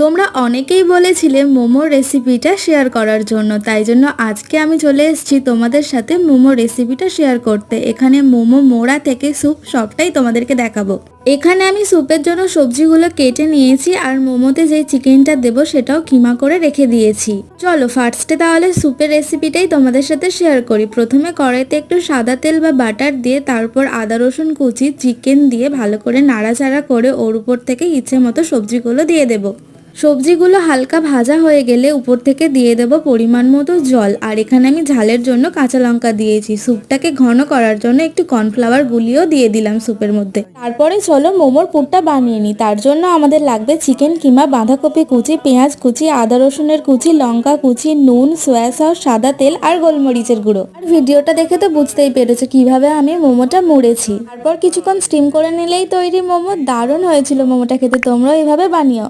তোমরা অনেকেই বলেছিলে মোমোর রেসিপিটা শেয়ার করার জন্য, তাই জন্য আজকে আমি চলে এসেছি তোমাদের সাথে মোমো রেসিপিটা শেয়ার করতে। এখানে মোমো মোড়া থেকে স্যুপ সবটাই তোমাদেরকে দেখাবো। এখানে আমি স্যুপের জন্য সবজিগুলো কেটে নিয়েছি, আর মোমোতে যে চিকেনটা দেবো সেটাও কিমা করে রেখে দিয়েছি। চলো ফার্স্টে তাহলে স্যুপের রেসিপিটাই তোমাদের সাথে শেয়ার করি। প্রথমে কড়াইতে একটু সাদা তেল বা বাটার দিয়ে তারপর আদা রসুন কুচি চিকেন দিয়ে ভালো করে নাড়াচাড়া করে ওর উপর থেকে ইচ্ছে মতো সবজিগুলো দিয়ে দেবো। সবজিগুলো হালকা ভাজা হয়ে গেলে উপর থেকে দিয়ে দেব পরিমাণ মতো জল, আর এখানে আমি ঝালের জন্য কাঁচা লঙ্কা দিয়েছি। স্যুপটাকে ঘন করার জন্য একটু কর্নফ্লাওয়ার গুলিও দিয়ে দিলাম স্যুপের মধ্যে। তারপরে চলো মোমোর পুরটা বানিয়ে নিই। তার জন্য আমাদের লাগবে চিকেন কিমা, বাঁধাকপি কুচি, পেঁয়াজ কুচি, আদা রসুনের কুচি, লঙ্কা কুচি, নুন, সয়া সস, সাদা তেল আর গোলমরিচের গুঁড়ো। আর ভিডিওটা দেখে তো বুঝতেই পেরেছো কিভাবে আমি মোমোটা মুড়েছি। তারপর কিছুক্ষণ স্টিম করে নিলেই তৈরি মোমো। দারুণ হয়েছিল মোমোটা খেতে, তোমরাও এইভাবে বানিও।